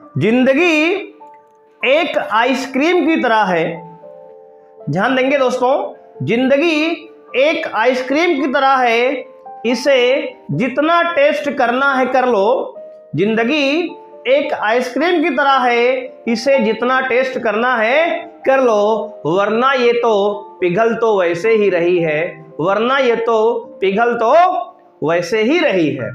जिंदगी एक आइसक्रीम की तरह है। ध्यान देंगे दोस्तों, जिंदगी एक आइसक्रीम की तरह है, इसे जितना टेस्ट करना है कर लो। जिंदगी एक आइसक्रीम की तरह है, इसे जितना टेस्ट करना है कर लो, वरना ये तो पिघल तो वैसे ही रही है, वरना ये तो पिघल तो वैसे ही रही है।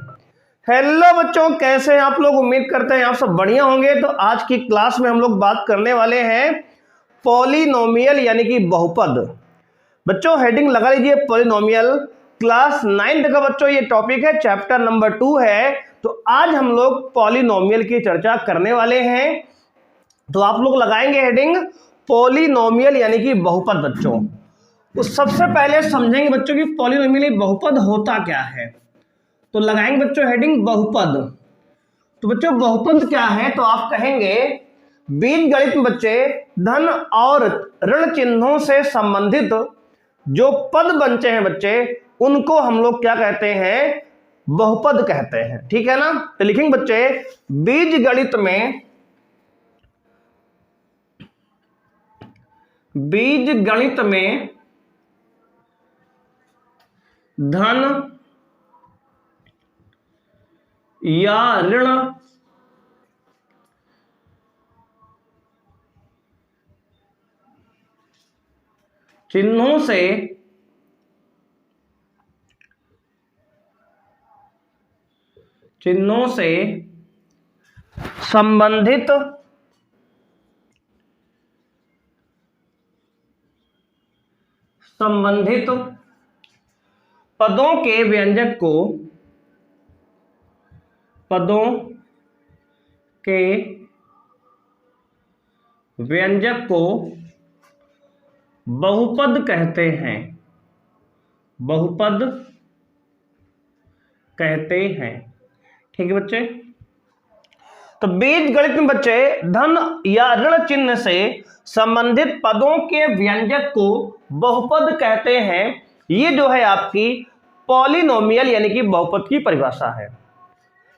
हेलो बच्चों, कैसे हैं आप लोग? उम्मीद करते हैं आप सब बढ़िया होंगे। तो आज की क्लास में हम लोग बात करने वाले हैं पॉलिनोमियल यानी कि बहुपद। बच्चों हेडिंग लगा लीजिए पॉलिनोमियल। क्लास 9th का बच्चों ये टॉपिक है, चैप्टर नंबर 2 है। तो आज हम लोग पॉलिनोमियल की चर्चा करने वाले हैं। तो आप लोग लगाएंगे हेडिंग पॉलिनोमियल यानी कि बहुपद। बच्चों तो सबसे पहले समझेंगे बच्चों कि पॉलिनोमियल बहुपद होता क्या है। तो लगाएंगे बच्चों हेडिंग बहुपद। तो बच्चों बहुपद क्या है? तो आप कहेंगे बीजगणित में बच्चे धन और ऋण चिन्हों से संबंधित जो पद बनते हैं बच्चे, उनको हम लोग क्या कहते हैं? बहुपद कहते हैं। ठीक है ना? तो लिखेंगे बच्चे बीजगणित में धन या ऋण चिन्हों से संबंधित पदों के व्यंजक को बहुपद कहते हैं। ठीक है बच्चे? तो बीजगणित में बच्चे धन या ऋण चिन्ह से संबंधित पदों के व्यंजक को बहुपद कहते हैं। ये जो है आपकी पॉलिनोमियल यानी कि बहुपद की परिभाषा है।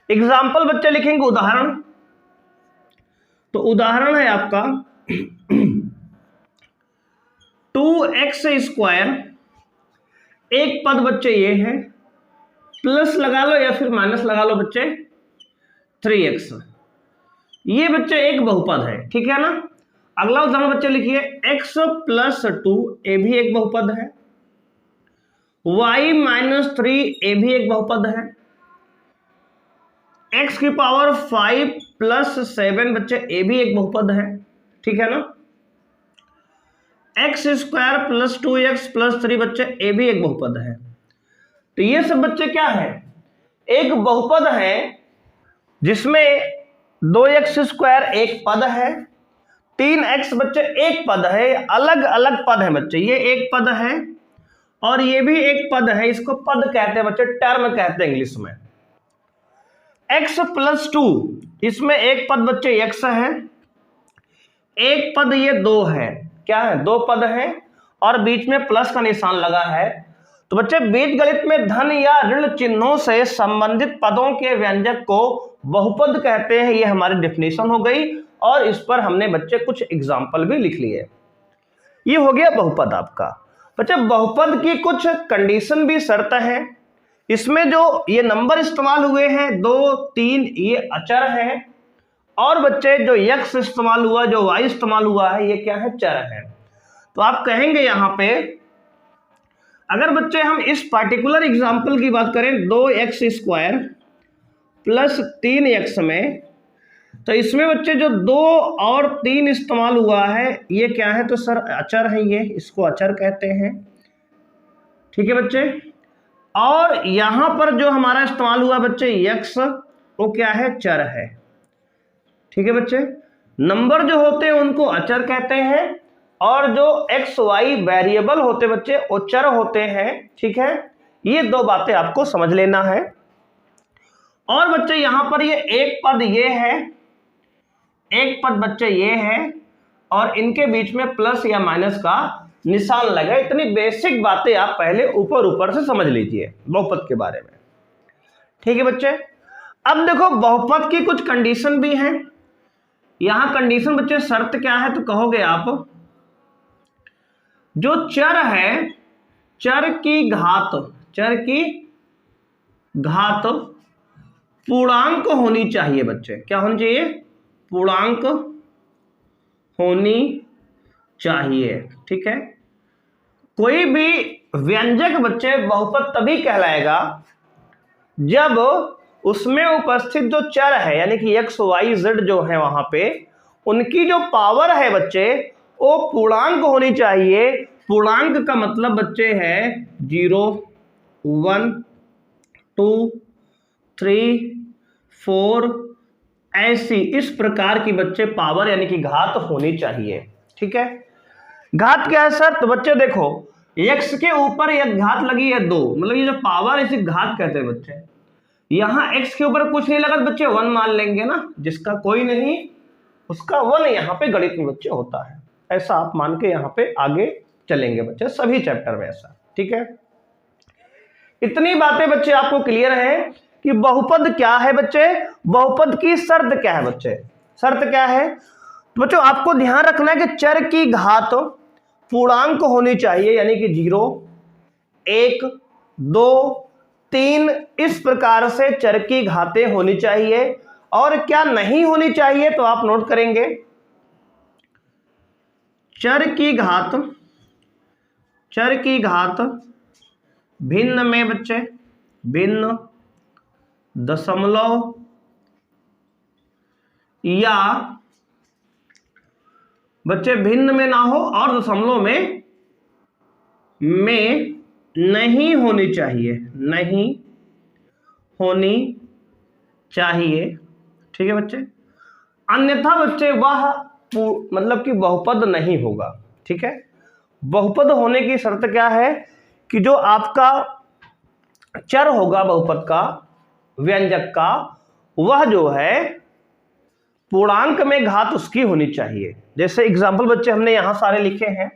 एग्जाम्पल बच्चे लिखेंगे उदाहरण। तो उदाहरण है आपका 2x², एक पद बच्चे ये है, प्लस लगा लो या फिर माइनस लगा लो बच्चे 3x। ये बच्चे एक बहुपद है। ठीक है ना? अगला उदाहरण बच्चे लिखिए x+2, ये भी एक बहुपद है। y-3, ये भी एक बहुपद है। x⁵ +7 बच्चे, ये भी एक बहुपद है। ठीक है ना? x² + 2x + 3 बच्चे, ये भी एक बहुपद है। तो ये सब बच्चे क्या है? एक बहुपद है जिसमें 2x² एक पद है, 3x बच्चे एक पद है। अलग अलग पद है बच्चे, ये एक पद है और ये भी एक पद है। इसको पद कहते हैं बच्चे, टर्म कहते हैं इंग्लिश में। x+2, इसमें एक पद बच्चे x है, एक पद ये 2 है। क्या है? 2 पद है और बीच में प्लस का निशान लगा है। तो बच्चे बीजगणित में धन या ऋण चिन्हों से संबंधित पदों के व्यंजक को बहुपद कहते हैं। ये हमारी डेफिनेशन हो गई और इस पर हमने बच्चे कुछ एग्जाम्पल भी लिख लिए। ये हो गया बहुपद आपका। बच्चे बहुपद की कुछ कंडीशन भी शर्त है। इसमें जो ये नंबर इस्तेमाल हुए हैं 2, 3, ये अचर है। और बच्चे जो x इस्तेमाल हुआ, जो y इस्तेमाल हुआ है, ये क्या है? चर है। तो आप कहेंगे यहां पे, अगर बच्चे हम इस पार्टिकुलर एग्जांपल की बात करें 2x² + 3x में, तो इसमें बच्चे जो 2 और 3 इस्तेमाल हुआ है, ये क्या है? तो सर अचर है, ये इसको अचर कहते हैं। ठीक है बच्चे? और यहां पर जो हमारा इस्तेमाल हुआ बच्चे x, वो क्या है? चर है। ठीक है बच्चे? नंबर जो होते हैं उनको अचर कहते हैं और जो x y वेरिएबल होते बच्चे वो चर होते हैं। ठीक है? ये 2 बातें आपको समझ लेना है। और बच्चे यहां पर ये एक पद ये है, एक पद बच्चे ये है और इनके बीच में प्लस या माइनस का निशान लगा। इतनी बेसिक बातें आप पहले ऊपर से समझ लीजिए बहुपद के बारे में। ठीक है बच्चे? अब देखो बहुपद की कुछ कंडीशन भी हैं। यहां कंडीशन बच्चे शर्त क्या है तो कहोगे आप, जो चर है चर की घात पूर्णांक होनी चाहिए बच्चे। क्या होनी चाहिए? पूर्णांक होनी चाहिए। ठीक है, कोई भी व्यंजक बच्चे बहुपद तभी कहलाएगा जब उसमें उपस्थित जो चर है यानी कि एक्स वाई जेड जो है वहां पे उनकी जो पावर है बच्चे वो पूर्णांक होनी चाहिए। पूर्णांक का मतलब बच्चे है 0 1 2 3 4 ऐसी इस प्रकार की बच्चे पावर यानी कि घात होनी चाहिए। ठीक है, घात क्या है सर? तो बच्चे देखो x के ऊपर एक घात लगी है 2, मतलब ये जो पावर इसे घात कहते हैं बच्चे। यहां x के ऊपर कुछ नहीं लगा बच्चे 1 मान लेंगे ना, जिसका कोई नहीं उसका 1 यहां पे गणित में बच्चे होता है। ऐसा आप मान के यहां पे आगे चलेंगे बच्चे सभी चैप्टर में ऐसा। ठीक है, इतनी बातें बच्चे आपको क्लियर है कि बहुपद क्या है बच्चे, बहुपद की शर्त क्या है बच्चे। शर्त क्या है तो बच्चों आपको ध्यान रखना है कि चर की घात पूर्णांक होनी चाहिए यानी कि 0 1 2 3 इस प्रकार से चर की घातें होनी चाहिए। और क्या नहीं होनी चाहिए तो आप नोट करेंगे, चर की घात भिन्न में बच्चे भिन्न दशमलव या बच्चे भिन्न में ना हो और दशमलव में नहीं होनी चाहिए, नहीं होनी चाहिए। ठीक है बच्चे, अन्यथा बच्चे वह मतलब कि बहुपद नहीं होगा। ठीक है, बहुपद होने की शर्त क्या है कि जो आपका चर होगा बहुपद का व्यंजक का वह जो है पूर्णांक में घात उसकी होनी चाहिए। जैसे एग्जाम्पल बच्चे हमने यहां सारे लिखे हैं,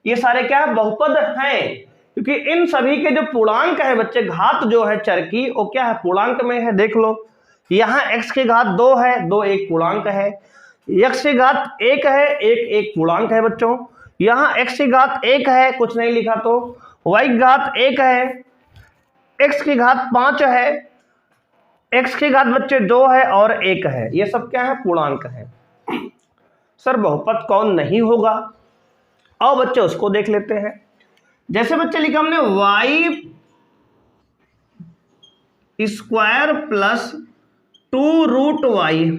ये सारे क्या है? बहुपद हैं, क्योंकि इन सभी के जो पूर्णांक है बच्चे घात जो है चर की वो क्या है? पूर्णांक में है। देख लो यहां x की घात 2 है, 2 एक पूर्णांक है, x की घात 1 है, 1 एक पूर्णांक है बच्चों। यहां x की घात 1 है, कुछ नहीं लिखा, तो y की घात 1 है, x की घात 5 है, x की घात बच्चे 2 है और 1 है। ये सब क्या है? पूर्णांक है। सर बहुपद कौन नहीं होगा? आओ बच्चे उसको देख लेते हैं। जैसे बच्चे लिखा हमने y² प्लस 2√y,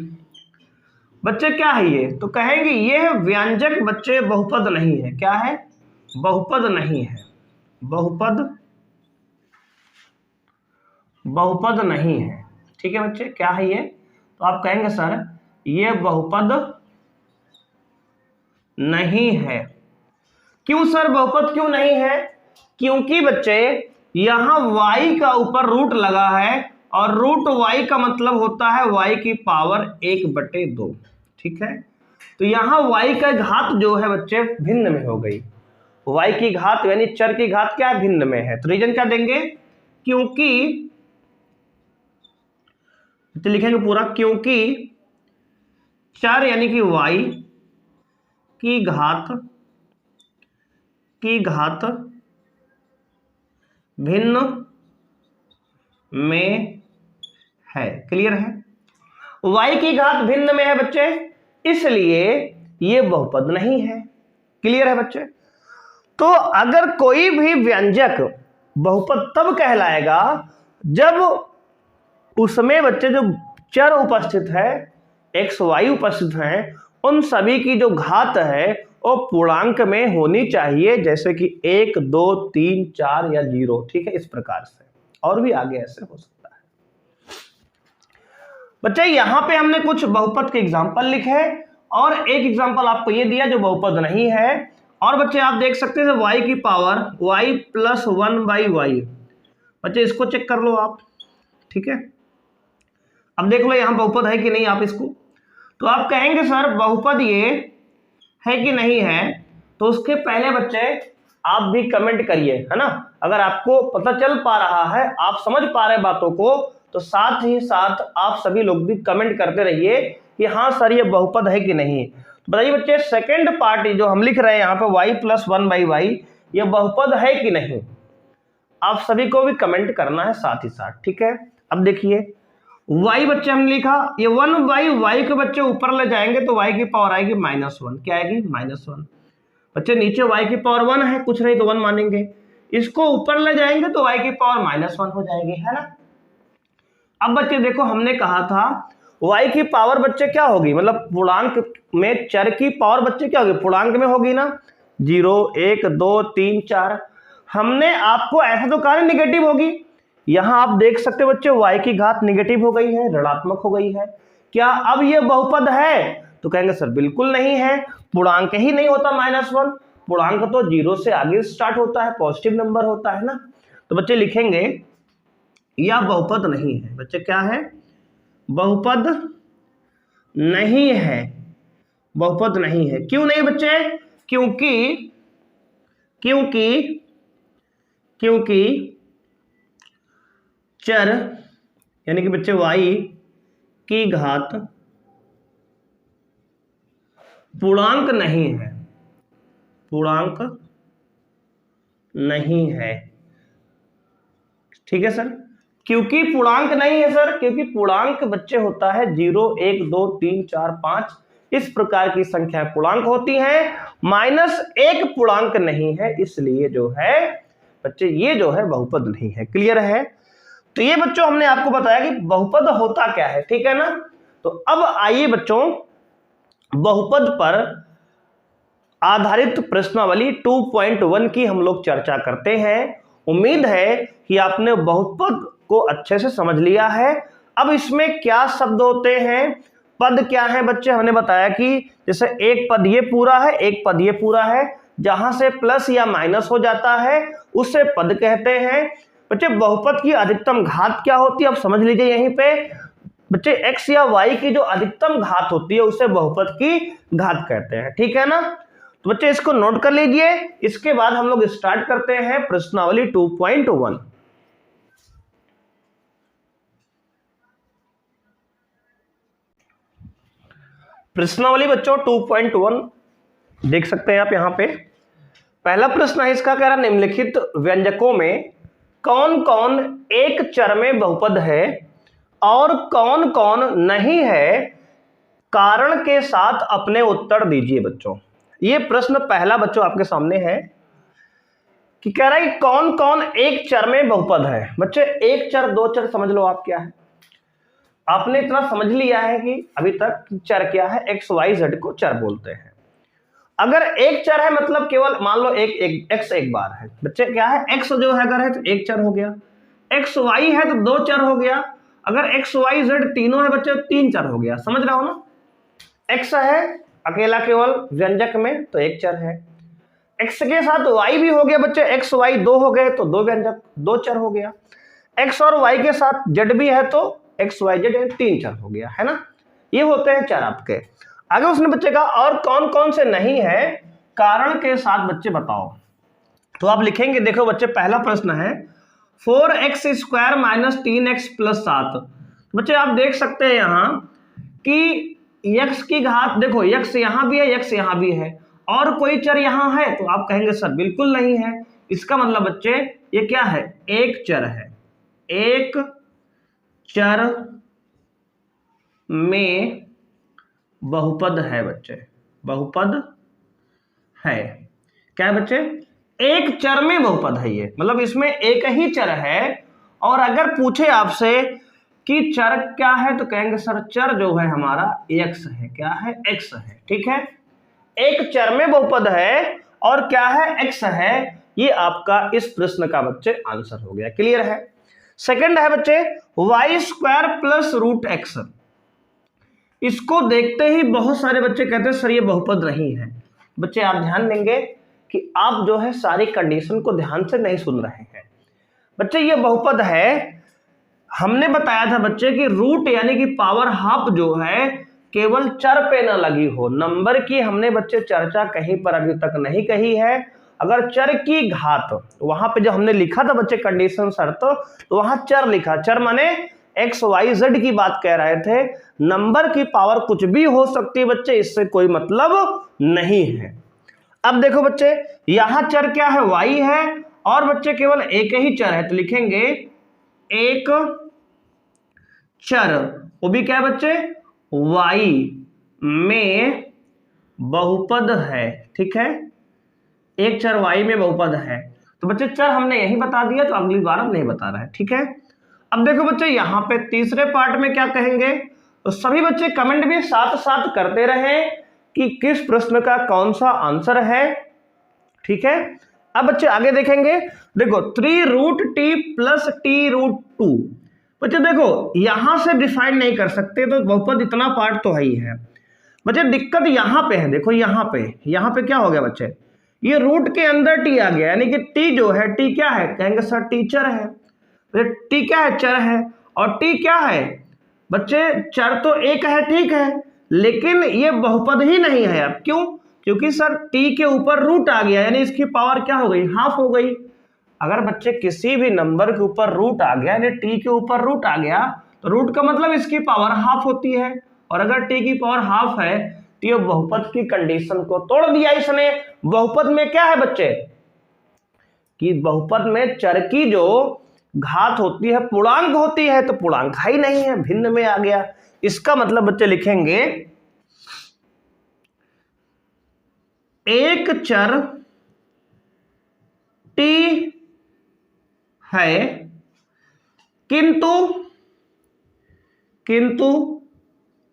बच्चे क्या है ये? तो कहेंगे ये व्यंजक बच्चे बहुपद नहीं है। क्या है? बहुपद नहीं है, बहुपद नहीं है। ठीक है बच्चे, क्या है ये? तो आप कहेंगे सर ये बहुपद नहीं है। क्यों सर बहुपद क्यों नहीं है? क्योंकि बच्चे यहां y का ऊपर रूट लगा है और रूट y का मतलब होता है y की पावर 1/2। ठीक है, तो यहां y का घात जो है बच्चे भिन्न में हो गई। y की घात यानी चर की घात क्या भिन्न में है, तो रीजन क्या देंगे? क्योंकि तो लिखेंगे पूरा, क्योंकि चर यानी कि y की घात भिन्न में है। क्लियर है? y की घात भिन्न में है बच्चे, इसलिए ये बहुपद नहीं है। क्लियर है बच्चे? तो अगर कोई भी व्यंजक बहुपद तब कहलाएगा जब उसमें बच्चे जो चर उपस्थित है एक्स वाई उपस्थित हैं उन सभी की जो घात है वो पूर्णांक में होनी चाहिए, जैसे कि 1 2 3 4 या 0। ठीक है, इस प्रकार से और भी आगे ऐसे हो सकता है। बच्चे यहां पे हमने कुछ बहुपद के एग्जांपल लिखे और एक एग्जांपल आपको ये दिया जो बहुपद नहीं है। और बच्चे आप देख सकते हैं y की पावर y + 1/y, बच्चे इसको चेक कर लो आप। ठीक है, अब देख लो यहां बहुपद है कि नहीं आप इसको, तो आप कहेंगे सर बहुपद ये है कि नहीं है, तो उसके पहले बच्चे आप भी कमेंट करिए, है ना। अगर आपको पता चल पा रहा है, आप समझ पा रहे बातों को, तो साथ ही साथ आप सभी लोग भी कमेंट करते रहिए कि हाँ सर ये बहुपद है कि नहीं। तो बताइए बच्चे सेकंड पार्ट जो हम लिख रहे हैं यहाँ पे y + 1/y ये बहुपद है कि नहीं, आप सभी को भी कमेंट करना है साथ ही साथ, ठीक है। अब देखिए y बच्चे हमने लिखा, ये 1/y के बच्चे ऊपर ले जाएंगे तो y की पावर आएगी -1, क्या आएगी -1। बच्चे नीचे y की पावर 1 है, कुछ नहीं तो 1 मानेंगे, इसको ऊपर ले जाएंगे तो y की पावर -1 हो जाएगी, है ना। अब बच्चे देखो हमने कहा था y की पावर बच्चे क्या होगी, मतलब पूर्णांक में चर की पावर बच्चे क्या होगी, पूर्णांक में होगी ना, 0 1 2 3 4। हमने आपको ऐसा तो कहा निगेटिव होगी, यहां आप देख सकते हो बच्चे y की घात निगेटिव हो गई है, ऋणात्मक हो गई है। क्या अब ये बहुपद है, तो कहेंगे सर बिल्कुल नहीं है, पूर्णांक ही नहीं होता -1, पूर्णांक तो 0 से आगे स्टार्ट होता है, पॉजिटिव नंबर होता है ना। तो बच्चे लिखेंगे यह बहुपद नहीं है। बच्चे क्या है, बहुपद नहीं है, बहुपद नहीं है। क्यों नहीं बच्चे, क्योंकि चर यानी कि बच्चे y की घात पूर्णांक नहीं है, पूर्णांक नहीं है, ठीक है सर। क्योंकि पूर्णांक नहीं है सर, क्योंकि पूर्णांक बच्चे होता है 0 1 2 3 4 5 इस प्रकार की संख्या पूर्णांक होती हैं, -1 पूर्णांक नहीं है, इसलिए जो है बच्चे ये जो है बहुपद नहीं है। क्लियर है। तो ये बच्चों हमने आपको बताया कि बहुपद होता क्या है, ठीक है ना। तो अब आइए बच्चों बहुपद पर आधारित प्रश्नावली 2.1 की हम लोग चर्चा करते हैं। उम्मीद है कि आपने बहुपद को अच्छे से समझ लिया है। अब इसमें क्या शब्द होते हैं, पद क्या है बच्चे, हमने बताया कि जैसे एक पद ये पूरा है, एक पद ये पूरा है, जहां से प्लस या माइनस हो जाता है उसे पद कहते हैं। बच्चे बहुपद की अधिकतम घात क्या होती है, अब समझ लीजिए यहीं पे बच्चे x या y की जो अधिकतम घात होती है उसे बहुपद की घात कहते हैं, ठीक है ना। तो बच्चे इसको नोट कर लीजिए, इसके बाद हम लोग स्टार्ट करते हैं प्रश्नावली 2.1। प्रश्नावली बच्चों 2.1 देख सकते हैं आप यहां पे। पहला प्रश्न है इसका, कह रहा निम्नलिखित व्यंजकों में कौन कौन एक चर में बहुपद है और कौन कौन नहीं है, कारण के साथ अपने उत्तर दीजिए। बच्चों ये प्रश्न पहला बच्चों आपके सामने है कि कह रहा है कि कौन कौन एक चर में बहुपद है। बच्चे एक चर दो चर समझ लो आप क्या है, आपने इतना समझ लिया है कि अभी तक चर क्या है, एक्स वाई जेड को चर बोलते हैं। अगर एक चर है मतलब केवल मान लो एक एक्स एक बार है, बच्चे क्या है एक्स जो है अगर है तो एक चर हो गया, एक्स वाई है तो दो चर हो गया, अगर एक्स वाई जेड तीनों है बच्चे तीन चर हो गया। समझ रहा हो ना, एक्स है अकेला केवल व्यंजक में तो एक चर है, एक्स के साथ वाई भी हो गया बच्चे, एक्स वाई दो हो गए तो दो व्यंजक दो चर हो गया, एक्स और वाई के साथ जेड भी है तो एक्स वाई जेड तीन चर हो गया, है ना। ये होते हैं चर आपके। आगे उसने बच्चे का और कौन कौन से नहीं है, कारण के साथ बच्चे बताओ। तो आप लिखेंगे, देखो बच्चे पहला प्रश्न है 4x² - 3x + 7। बच्चे आप देख सकते हैं यहां कि x की घात, देखो x यहां भी है, x यहां भी है, और कोई चर यहां है, तो आप कहेंगे सर बिल्कुल नहीं है। इसका मतलब बच्चे ये क्या है, एक चर है, एक चर में बहुपद है बच्चे, बहुपद है। क्या है बच्चे, एक चर में बहुपद है ये, मतलब इसमें एक ही चर है। और अगर पूछे आपसे कि चर क्या है तो कहेंगे सर चर जो है हमारा x है, क्या है x है, ठीक है। एक चर में बहुपद है और क्या है x है, ये आपका इस प्रश्न का बच्चे आंसर हो गया। क्लियर है। सेकंड है बच्चे y² + √x। इसको देखते ही बहुत सारे बच्चे कहते हैं सर ये बहुपद नहीं है। बच्चे आप ध्यान देंगे कि आप जो है सारी कंडीशन को ध्यान से नहीं सुन रहे हैं। बच्चे ये बहुपद है, हमने बताया था बच्चे कि रूट यानी कि पावर हाफ जो है केवल चर पे ना लगी हो, नंबर की हमने बच्चे चर्चा कहीं पर अभी तक नहीं कही है। अगर चर की घात, वहां पे जो हमने लिखा था बच्चे कंडीशन शर्त, तो वहां चर लिखा, चर माने एक्स वाई जेड की बात कह रहे थे। नंबर की पावर कुछ भी हो सकती है बच्चे, इससे कोई मतलब नहीं है। अब देखो बच्चे, यहां चर क्या है, y है, और बच्चे केवल एक ही चर है, तो लिखेंगे एक चर, वो भी क्या है बच्चे, y में बहुपद है। ठीक है, एक चर y में बहुपद है। तो बच्चे चर हमने यही बता दिया, तो अगली बार अब नहीं बता रहा है। ठीक है, अब देखो बच्चे यहाँ पे तीसरे पार्ट में क्या कहेंगे, तो सभी बच्चे कमेंट भी साथ साथ करते रहे कि किस प्रश्न का कौन सा आंसर है। ठीक है, अब बच्चे आगे देखेंगे। देखो 3√t प्लस t√2, बच्चे देखो यहां से डिफाइन नहीं कर सकते, तो बहुपद इतना पार्ट तो है ही है। बच्चे दिक्कत यहां पे है, देखो यहां पे क्या हो गया बच्चे, ये रूट के अंदर t आ गया, यानी कि t जो है, t क्या है, कहेंगे सर टीचर है। t क्या है, चर है, और t क्या है बच्चे, चर तो एक है, ठीक है, लेकिन ये बहुपद ही नहीं है। अब क्यों, क्योंकि सर t के ऊपर रूट आ गया, यानी इसकी पावर क्या हो गई, हाफ हो गई। अगर बच्चे किसी भी नंबर के ऊपर रूट आ गया, यानी t के ऊपर रूट आ गया, तो रूट का मतलब इसकी पावर हाफ होती है, और अगर t की पावर हाफ है तो ये बहुपद की कंडीशन को तोड़ दिया इसने। बहुपद में क्या है बच्चे, कि बहुपद में चर की जो घात होती है पूर्णांक होती है, तो पूर्णांक ही नहीं है, भिन्न में आ गया। इसका मतलब बच्चे लिखेंगे एक चर t है, किंतु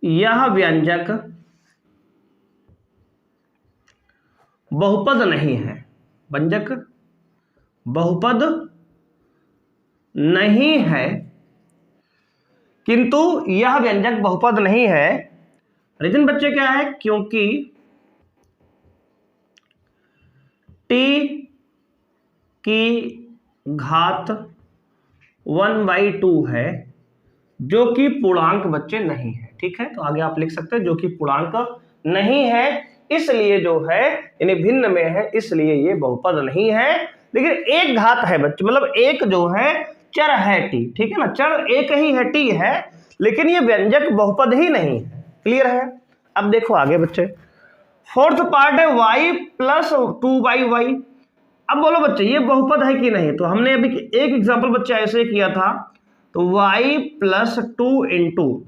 यह व्यंजक बहुपद नहीं है, व्यंजक बहुपद नहीं है, किंतु यह व्यंजक बहुपद नहीं है। रीजन बच्चे क्या है, क्योंकि t की घात 1/2 है, जो कि पूर्णांक बच्चे नहीं है। ठीक है, तो आगे आप लिख सकते हैं जो कि पूर्णांक नहीं है, इसलिए जो है यानी भिन्न में है, इसलिए ये बहुपद नहीं है। लेकिन एक घात है बच्चे, मतलब एक जो है चर है t, ठीक है ना, चर एक ही है, t है, लेकिन ये व्यंजक बहुपद ही नहीं है। क्लियर है। अब देखो आगे बच्चे, फोर्थ पार्ट है y प्लस 2y। अब बोलो बच्चे ये बहुपद है कि नहीं, तो हमने अभी एक एग्जांपल बच्चे ऐसे किया था, तो y प्लस 2 इंटू,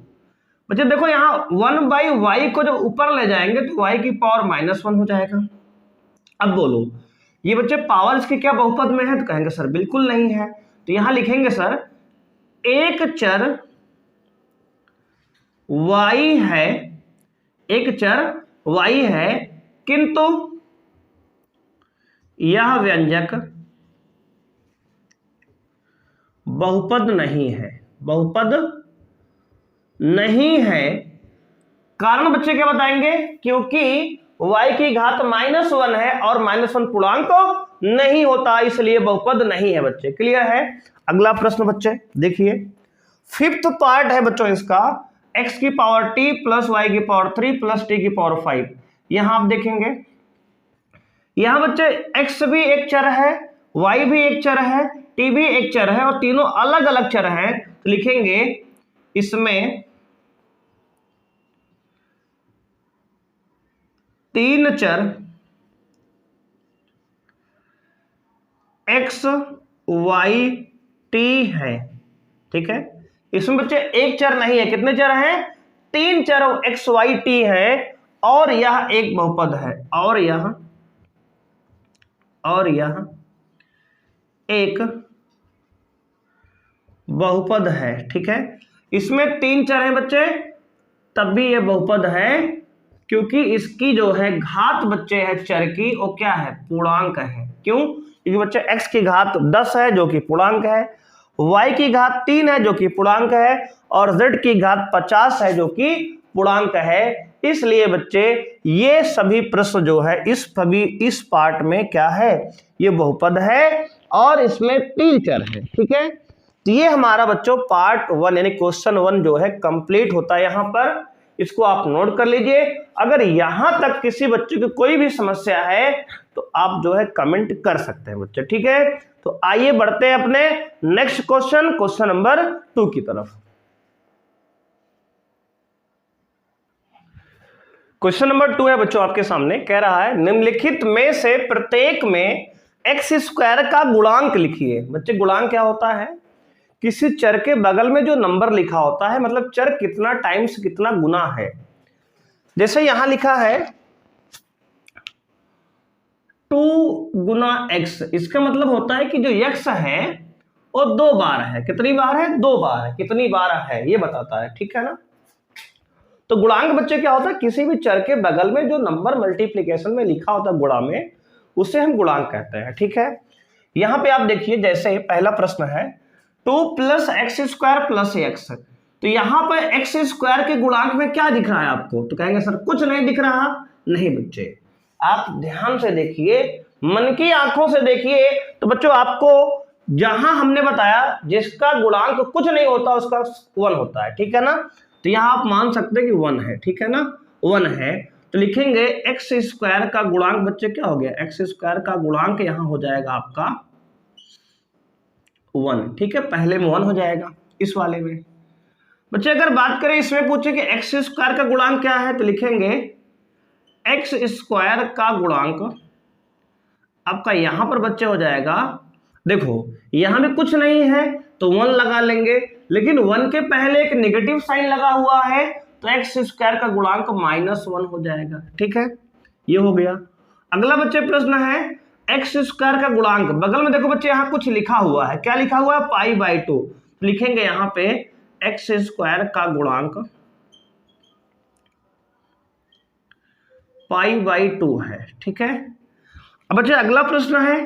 बच्चे देखो यहाँ 1/y को जब ऊपर ले जाएंगे तो y की पावर -1 हो जाएगा। अब बोलो ये बच्चे पावर इसके क्या बहुपद में है, तो कहेंगे सर बिल्कुल नहीं है। तो यहां लिखेंगे सर एक चर y है, एक चर y है, किंतु यह व्यंजक बहुपद नहीं है, बहुपद नहीं है। कारण बच्चे क्या बताएंगे, क्योंकि y की घात -1 है और -1 पूर्णांक नहीं होता, इसलिए बहुपद नहीं है बच्चे। क्लियर है। अगला प्रश्न बच्चे देखिए, फिफ्थ पार्ट है बच्चों इसका, x की पावर t प्लस y की पावर 3 प्लस t की पावर 5। यहां आप देखेंगे, यहां बच्चे x भी एक चर है, y भी एक चर है, t भी एक चर है, और तीनों अलग अलग चर हैं। तो लिखेंगे इसमें तीन चर x y t है। ठीक है, इसमें बच्चे एक चर नहीं है, कितने चर हैं, तीन चर x y t है, और यह एक बहुपद है, और यह एक बहुपद है। ठीक है, इसमें तीन चर हैं बच्चे, तब भी यह बहुपद है, क्योंकि इसकी जो है घात बच्चे है चर की, वो क्या है, पूर्णांक है। क्यों, क्योंकि बच्चे x की घात 10 है जो कि पूर्णांक है, y की घात 3 है जो कि पूर्णांक है, और z की घात 50 है जो कि पूर्णांक है। इसलिए बच्चे ये सभी प्रश्न जो है इस पार्ट में क्या है, ये बहुपद है, और इसमें तीन चर है। ठीक है, तो ये हमारा बच्चों पार्ट 1 यानी क्वेश्चन 1 जो है कंप्लीट होता है। यहाँ पर इसको आप नोट कर लीजिए। अगर यहां तक किसी बच्चे की कोई भी समस्या है तो आप जो है कमेंट कर सकते हैं बच्चे। ठीक है, तो आइए बढ़ते हैं अपने नेक्स्ट क्वेश्चन नंबर 2 की तरफ। क्वेश्चन नंबर 2 है बच्चों आपके सामने, कह रहा है निम्नलिखित में से प्रत्येक में एक्स स्क्वायर का गुणांक लिखिए। बच्चे गुणांक क्या होता है? किसी चर के बगल में जो नंबर लिखा होता है, मतलब चर कितना टाइम्स कितना गुना है। जैसे यहां लिखा है 2 गुना एक्स, इसका मतलब होता है कि जो एक्स है वो 2 बार है। कितनी बार है? 2 बार है। कितनी बार है ये बताता है, ठीक है ना। तो गुणांक बच्चे क्या होता है? किसी भी चर के बगल में जो नंबर मल्टीप्लीकेशन में लिखा होता है गुणा में, उसे हम गुणांक कहते हैं, ठीक है। यहां पे आप देखिए, जैसे पहला प्रश्न है 2 + x² + x, तो यहां पर एक्स स्क्वायर के गुणांक में क्या दिख रहा है आपको? तो कहेंगे सर कुछ नहीं दिख रहा। नहीं बच्चे, आप ध्यान से देखिए, मन की आंखों से देखिए, तो बच्चों आपको जहां हमने बताया जिसका गुणांक कुछ नहीं होता उसका 1 होता है, ठीक है ना। तो यहां आप मान सकते हैं कि 1 है, ठीक है ना, 1 है। तो लिखेंगे x² का गुणांक बच्चे क्या हो गया? x² का गुणांक यहां हो जाएगा आपका 1, ठीक है। पहले में 1 हो जाएगा इस वाले में। बच्चे अगर बात करें इसमें पूछे कि x² का गुणांक क्या है, तो लिखेंगे x² का गुणांक आपका यहां पर बच्चे हो जाएगा, देखो यहां भी कुछ नहीं है तो 1 लगा लेंगे, लेकिन 1 के पहले एक नेगेटिव साइन लगा हुआ है तो x² का गुणांक -1 हो जाएगा, ठीक है। ये हो गया। अगला बच्चे प्रश्न है x² का गुणांक, बगल में देखो बच्चे यहां कुछ लिखा हुआ है, क्या लिखा हुआ है? π/2। लिखेंगे यहां पे x² का गुणांक π/2 है, ठीक है। अब बच्चे अगला प्रश्न है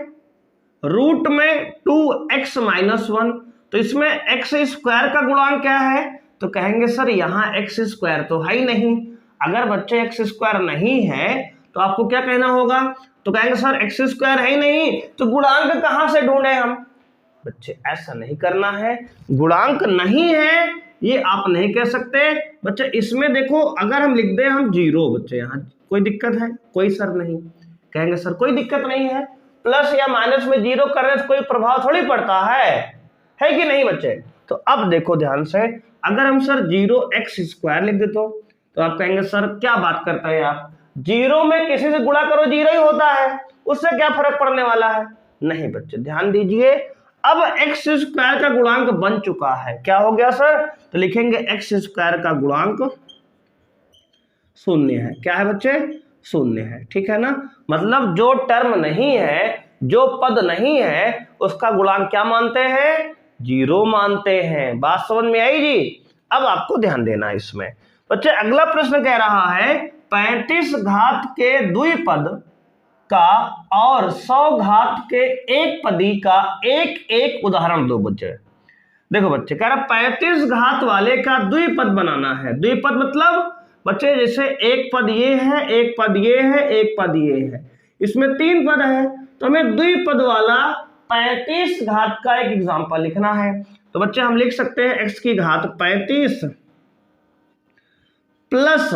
रूट में 2x - 1, तो इसमें x² का गुणांक क्या है? तो कहेंगे सर यहां x² तो है ही नहीं। अगर बच्चे x² नहीं है तो आपको क्या कहना होगा? तो कहेंगे सर x² है ही नहीं तो गुणांक कहां से ढूंढे हम? बच्चे ऐसा नहीं करना है, गुणांक नहीं है ये आप नहीं कह सकते। बच्चे इसमें देखो अगर हम लिख दें हम 0, बच्चे यहां कोई दिक्कत है? कोई सर नहीं। कहेंगे सर कोई दिक्कत नहीं है, प्लस या माइनस में 0 करने से कोई प्रभाव थोड़ी पड़ता है कि नहीं बच्चे। तो अब देखो ध्यान से, अगर हम सर 0x² लिख दे तो आप कहेंगे सर क्या बात करते हैं आप, 0 में किसी से गुणा करो 0 ही होता है, उससे क्या फर्क पड़ने वाला है? नहीं बच्चे ध्यान दीजिए, अब x² का गुणांक बन चुका है। क्या हो गया सर? तो लिखेंगे x² का गुणांक 0 है। क्या है बच्चे? 0 है, ठीक है ना। मतलब जो टर्म नहीं है, जो पद नहीं है, उसका गुणांक क्या मानते हैं? 0 मानते हैं। बात समझ में आई जी? अब आपको ध्यान देना है इसमें। बच्चे अगला प्रश्न कह रहा है 35 घात के द्विपद का और 100 घात के एक पदी का एक एक उदाहरण दो। बच्चे देखो, बच्चे कह रहा 35 घात वाले का द्विपद बनाना है। द्विपद मतलब बच्चे जैसे एक पद ये है, एक पद ये है, एक पद ये है, इसमें 3 पद है, तो हमें द्विपद वाला 35 घात का एक एग्जांपल लिखना है। तो बच्चे हम लिख सकते हैं x की घात 35 प्लस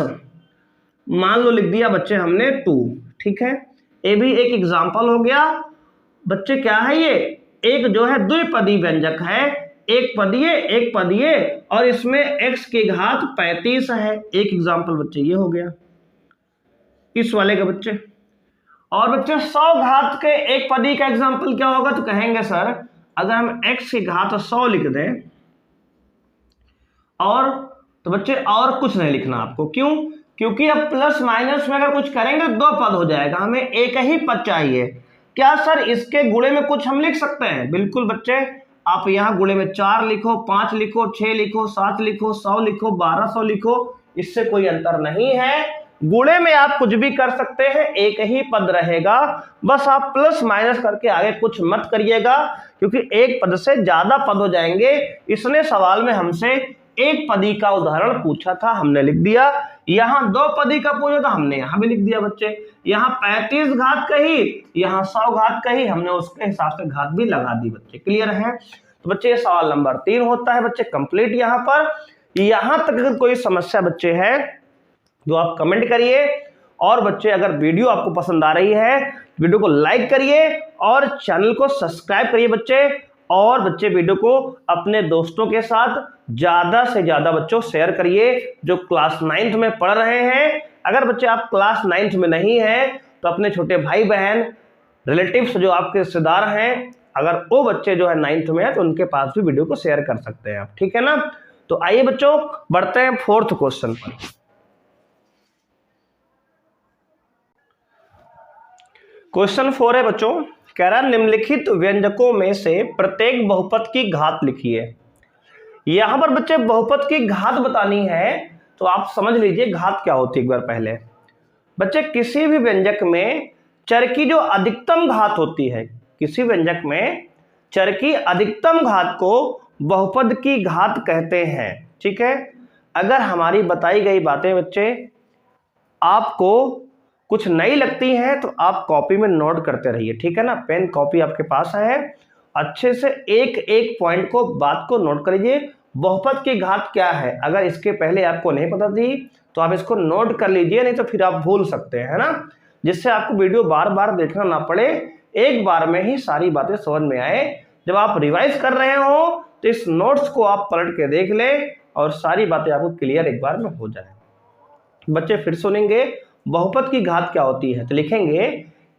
मान लो लिख दिया बच्चे हमने 2, ठीक है। ये भी एक एग्जांपल हो गया। बच्चे क्या है ये? एक जो है द्विपदी व्यंजक है, एक पद ये और इसमें x की घात 35 है। एक एग्जांपल बच्चे ये हो गया इस वाले का बच्चे। और बच्चे 100 घात के एक पदी का एग्जांपल क्या होगा? तो कहेंगे सर अगर हम x की घात 100 लिख दें और, तो बच्चे और कुछ नहीं लिखना आपको। क्यों? क्योंकि अब प्लस माइनस में अगर कुछ करेंगे 2 पद हो जाएगा, हमें एक ही पद चाहिए। क्या सर इसके गुणे में कुछ हम लिख सकते हैं? बिल्कुल बच्चे, आप यहाँ गुणे में 4 लिखो, 5 लिखो, 6 लिखो, 7 लिखो, 100 लिखो, 1200 लिखो, इससे कोई अंतर नहीं है। गुणे में आप कुछ भी कर सकते हैं, एक ही पद रहेगा। बस आप प्लस माइनस करके आगे कुछ मत करिएगा, क्योंकि एक पद से ज्यादा पद हो जाएंगे। इसने सवाल में हमसे एक पदी का उदाहरण पूछा था, हमने लिख दिया। यहाँ 2 पदी का पूछा था, हमने यहाँ भी लिख दिया बच्चे। यहाँ 35 घात कही, यहाँ 100 घात कही, हमने उसके हिसाब से घात भी लगा दी बच्चे। क्लियर है? तो बच्चे ये सवाल नंबर 3 होता है बच्चे कंप्लीट। यहाँ पर यहाँ तक अगर कोई समस्या बच्चे है जो आप कमेंट करिए, और बच्चे अगर वीडियो आपको पसंद आ रही है वीडियो को लाइक करिए और चैनल को सब्सक्राइब करिए बच्चे। और बच्चे वीडियो को अपने दोस्तों के साथ ज्यादा से ज्यादा बच्चों शेयर करिए जो क्लास 9th में पढ़ रहे हैं। अगर बच्चे आप क्लास 9th में नहीं है तो अपने छोटे भाई बहन रिलेटिव्स जो आपके रिश्तेदार हैं, अगर वो बच्चे जो है 9th में है तो उनके पास भी वीडियो को शेयर कर सकते हैं आप, ठीक है ना। तो आइए बच्चों बढ़ते हैं 4th क्वेश्चन पर। क्वेश्चन 4 है बच्चों, कह रहा निम्नलिखित व्यंजकों में से प्रत्येक बहुपद की घात लिखिए। यहां पर बच्चे बहुपद की घात बतानी है तो आप समझ लीजिए घात क्या होती है एक बार पहले। बच्चे किसी भी व्यंजक में चर की जो अधिकतम घात होती है, किसी व्यंजक में चर की अधिकतम घात को बहुपद की घात कहते हैं, ठीक है। अगर हमारी बताई गई बातें बच्चे आपको कुछ नई लगती हैं तो आप कॉपी में नोट करते रहिए, ठीक है ना। पेन कॉपी आपके पास है, अच्छे से एक एक पॉइंट को बात को नोट कर लीजिए। बहुपद की घात क्या है, अगर इसके पहले आपको नहीं पता थी तो आप इसको नोट कर लीजिए, नहीं तो फिर आप भूल सकते हैं, है ना। जिससे आपको वीडियो बार बार देखना ना पड़े, एक बार में ही सारी बातें समझ में आए। जब आप रिवाइज कर रहे हो तो इस नोट्स को आप पलट के देख ले और सारी बातें आपको क्लियर एक बार में हो जाए। बच्चे फिर सुनेंगे बहुपद की घात क्या होती है, तो लिखेंगे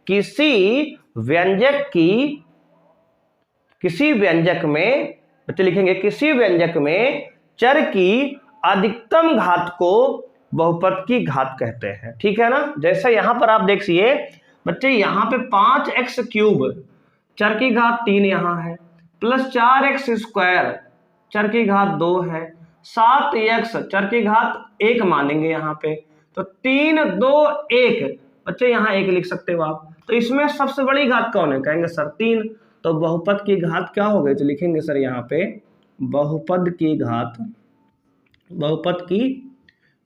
किसी व्यंजक में बच्चे लिखेंगे किसी व्यंजक में चर की अधिकतम घात को बहुपद की घात कहते हैं, ठीक है ना। जैसे यहां पर आप देखिए बच्चे, यहां पे 5x³ चर की घात 3 यहां है, प्लस 4x² चर की घात 2 है, 7x चर की घात 1 मानेंगे यहाँ पे, तो 3 2 1 बच्चे यहाँ 1 लिख सकते हो आप। तो इसमें सबसे बड़ी घात कौन है, कहेंगे सर 3। तो बहुपद की घात क्या हो गई, तो लिखेंगे सर यहाँ पे बहुपद की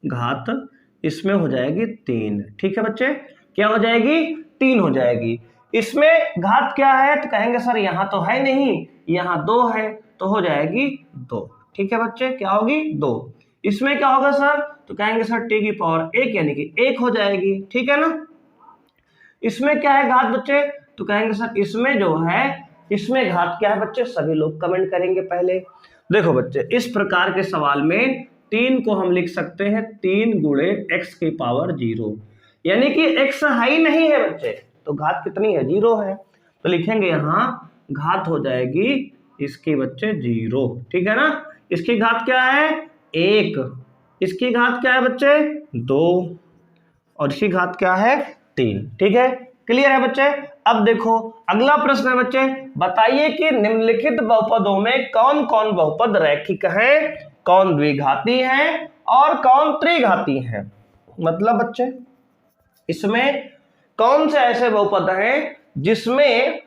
घात इसमें हो जाएगी 3, ठीक है बच्चे। क्या हो जाएगी, 3 हो जाएगी। इसमें घात क्या है, तो कहेंगे सर यहाँ तो है नहीं, यहाँ 2 है, तो हो जाएगी 2, ठीक है बच्चे। क्या होगी, 2। इसमें क्या होगा सर, तो कहेंगे सर t की पावर 1 यानी कि 1 हो जाएगी, ठीक है ना। इसमें क्या है घात बच्चे, तो कहेंगे सर इसमें जो है, इसमें घात क्या है बच्चे, सभी लोग कमेंट करेंगे पहले। देखो बच्चे, इस प्रकार के सवाल में 3 को हम लिख सकते हैं 3 गुणे x की पावर 0, यानी कि x है ही नहीं है बच्चे, तो घात कितनी है, 0 है। तो लिखेंगे यहाँ घात हो जाएगी इसकी बच्चे 0, ठीक है ना। इसकी घात क्या है, 1, इसकी घात क्या है बच्चे 2, और इसकी घात क्या है 3, ठीक है। क्लियर है बच्चे। अब देखो अगला प्रश्न है बच्चे, बताइए कि निम्नलिखित बहुपदों में कौन कौन बहुपद रैखिक है, कौन द्विघाती है और कौन त्रिघाती है। मतलब बच्चे इसमें कौन से ऐसे बहुपद हैं जिसमें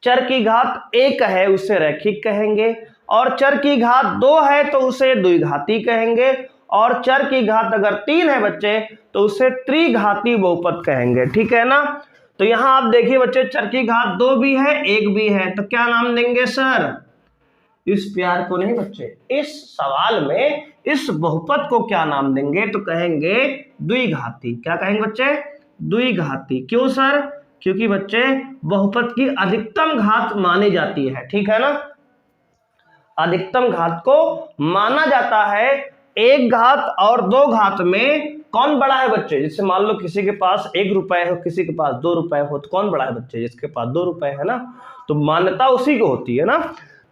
चर की घात 1 है उसे रैखिक कहेंगे, और चर की घात 2 है तो उसे द्विघाती कहेंगे, और चर की घात अगर 3 है बच्चे तो उसे त्रिघाती बहुपद कहेंगे, ठीक है ना। तो यहां आप देखिए बच्चे, चर की घात 2 भी है 1 भी है, तो क्या नाम देंगे सर, इस प्यार को नहीं बच्चे, इस सवाल में इस बहुपद को क्या नाम देंगे, तो कहेंगे द्विघाती। क्या कहेंगे बच्चे, द्विघाती। क्यों सर, क्योंकि बच्चे बहुपद की अधिकतम घात मानी जाती है, ठीक है ना। अधिकतम घात को माना जाता है, 1 घात और 2 घात में कौन बड़ा है बच्चे। जैसे मान लो किसी के पास 1 रुपए हो, किसी के पास 2 रुपए हो, तो कौन बड़ा है बच्चे, जिसके पास 2 रुपए है ना, तो मान्यता उसी को होती है ना।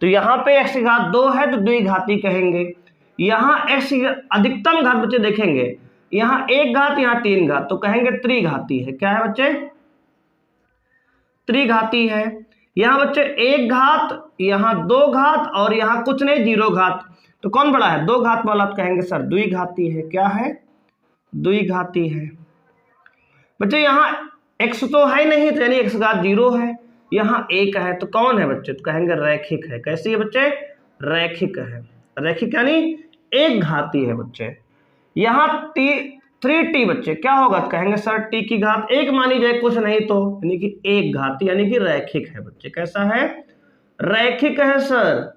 तो यहाँ पे x की घात 2 है तो द्विघाती कहेंगे। यहाँ x की अधिकतम घात बच्चे देखेंगे, यहाँ 1 घात यहाँ 3 घात, तो कहेंगे त्रिघाती है। क्या है बच्चे, त्रिघाती है। यहाँ बच्चे 1 घात, यहाँ 2 घात और यहाँ कुछ नहीं 0 घात, तो कौन बड़ा है, 2 घात वाला, तो कहेंगे सर द्विघाती है। क्या है, द्विघाती है। बच्चे यहाँ x तो है नहीं, तो यानी x घात 0 है, यहाँ 1 है, तो कौन है बच्चे, तो कहेंगे रैखिक है। कैसी है बच्चे, रैखिक है। रैखिक यानी 1 घाती है बच्चे। यहाँ 3t बच्चे क्या होगा, तो कहेंगे सर t की घात 1 मानी जाए, कुछ नहीं तो, यानी कि 1 घाती, यानी कि रैखिक है बच्चे। कैसा है, रैखिक है सर,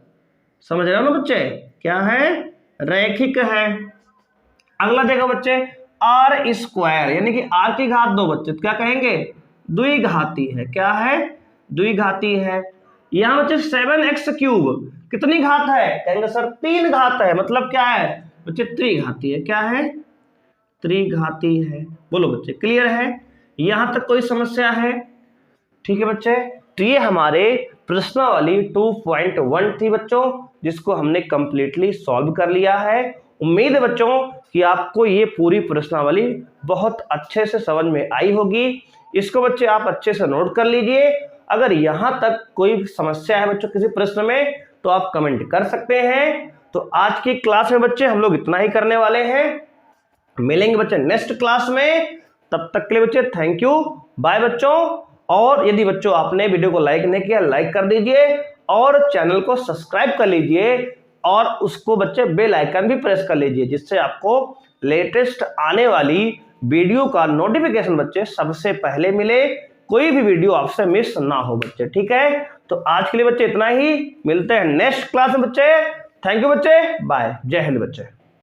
समझ रहे हो ना बच्चे, क्या है, रैखिक है। अगला देखो बच्चे, r² यानी कि r की घात 2 बच्चे, तो क्या कहेंगे, द्विघाती है। क्या है, द्विघाती है। यहाँ बच्चे 7x³ कितनी घात है, कहेंगे सर 3 घात है, मतलब क्या है बच्चे, त्रिघाती है। क्या है, त्रिघाती है। बोलो बच्चे, क्लियर है? यहां तक कोई समस्या है? ठीक है बच्चे, तो ये हमारे प्रश्नावली 2.1 थी बच्चों, जिसको हमने कंप्लीटली सॉल्व कर लिया है। उम्मीद है बच्चों कि आपको ये पूरी प्रश्नावली बहुत अच्छे से समझ में आई होगी। इसको बच्चे आप अच्छे से नोट कर लीजिए। अगर यहां तक कोई समस्या है बच्चों किसी प्रश्न में, तो आप कमेंट कर सकते हैं। तो आज की क्लास में बच्चे हम लोग इतना ही करने वाले हैं। मिलेंगे बच्चे नेक्स्ट क्लास में, तब तक के लिए बच्चे थैंक यू, बाय बच्चों। और यदि बच्चों आपने वीडियो को लाइक नहीं किया, लाइक कर दीजिए और चैनल को सब्सक्राइब कर लीजिए और उसको बच्चे बेल आइकन भी प्रेस कर लीजिए, जिससे आपको लेटेस्ट आने वाली वीडियो का नोटिफिकेशन बच्चे सबसे पहले मिले, कोई भी वीडियो आपसे मिस ना हो बच्चे। ठीक है, तो आज के लिए बच्चे इतना ही, मिलते हैं नेक्स्ट क्लास में बच्चे। थैंक यू बच्चे, बाय, जय हिंद बच्चे।